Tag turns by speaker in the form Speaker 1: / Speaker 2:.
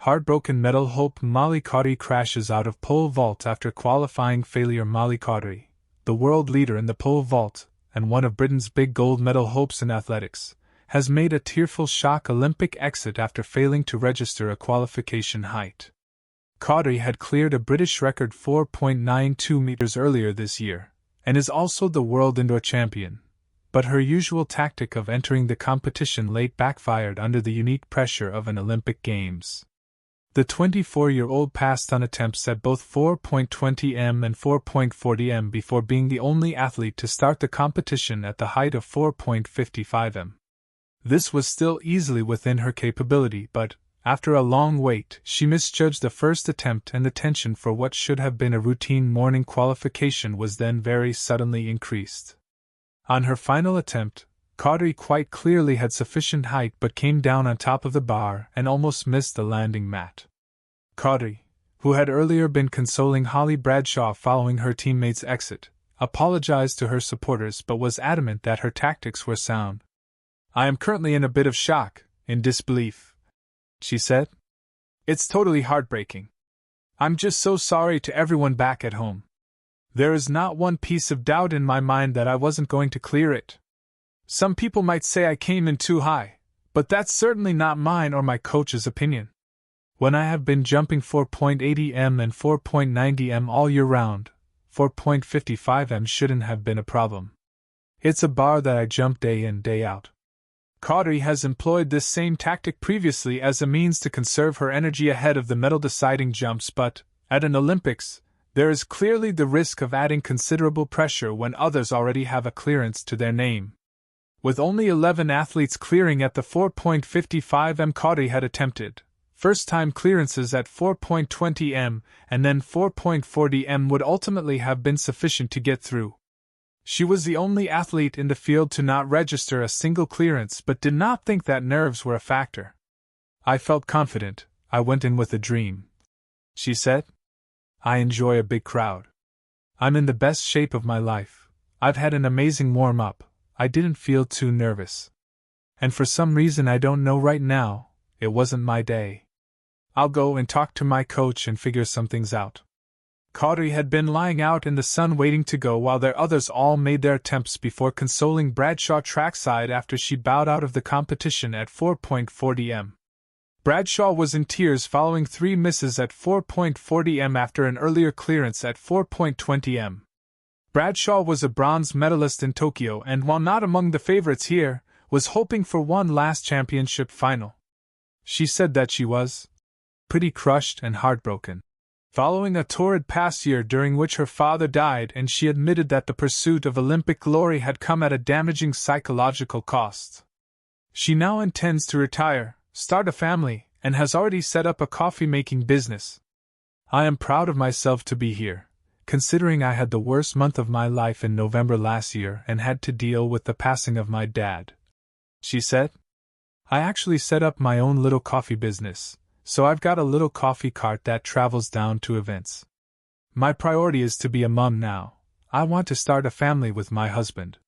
Speaker 1: Heartbroken medal hope Molly Caudery crashes out of pole vault after qualifying failure. Molly Caudery, the world leader in the pole vault, and one of Britain's big gold medal hopes in athletics, has made a tearful shock Olympic exit after failing to register a qualification height. Caudery had cleared a British record 4.92 meters earlier this year, and is also the world indoor champion, but her usual tactic of entering the competition late backfired under the unique pressure of an Olympic Games. The 24-year-old passed on attempts at both 4.20 m and 4.40 m before being the only athlete to start the competition at the height of 4.55 m. This was still easily within her capability, but, after a long wait, she misjudged the first attempt, and the tension for what should have been a routine morning qualification was then very suddenly increased. On her final attempt, Caudery quite clearly had sufficient height but came down on top of the bar and almost missed the landing mat. Caudery, who had earlier been consoling Holly Bradshaw following her teammate's exit, apologized to her supporters but was adamant that her tactics were sound. "I am currently in a bit of shock, in disbelief," she said. "It's totally heartbreaking. I'm just so sorry to everyone back at home. There is not one piece of doubt in my mind that I wasn't going to clear it. Some people might say I came in too high, but that's certainly not mine or my coach's opinion. When I have been jumping 4.80 m and 4.90 m all year round, 4.55 m shouldn't have been a problem. It's a bar that I jump day in, day out." Caudery has employed this same tactic previously as a means to conserve her energy ahead of the medal-deciding jumps, but, at an Olympics, there is clearly the risk of adding considerable pressure when others already have a clearance to their name. With only 11 athletes clearing at the 4.55 m, Caudery had attempted first-time clearances at 4.20 m, and then 4.40 m would ultimately have been sufficient to get through. She was the only athlete in the field to not register a single clearance but did not think that nerves were a factor. "I felt confident, I went in with a dream," she said. "I enjoy a big crowd. I'm in the best shape of my life. I've had an amazing warm-up. I didn't feel too nervous. And for some reason I don't know right now, it wasn't my day. I'll go and talk to my coach and figure some things out." Caudery had been lying out in the sun waiting to go while their others all made their attempts before consoling Bradshaw trackside after she bowed out of the competition at 4.40 m. Bradshaw was in tears following 3 misses at 4.40 m after an earlier clearance at 4.20 m. Bradshaw was a bronze medalist in Tokyo and, while not among the favorites here, was hoping for one last championship final. She said that she was pretty crushed and heartbroken. Following a torrid past year during which her father died, and she admitted that the pursuit of Olympic glory had come at a damaging psychological cost. She now intends to retire, start a family, and has already set up a coffee-making business. "I am proud of myself to be here, considering I had the worst month of my life in November last year and had to deal with the passing of my dad," she said. "I actually set up my own little coffee business, so I've got a little coffee cart that travels down to events. My priority is to be a mom now. I want to start a family with my husband."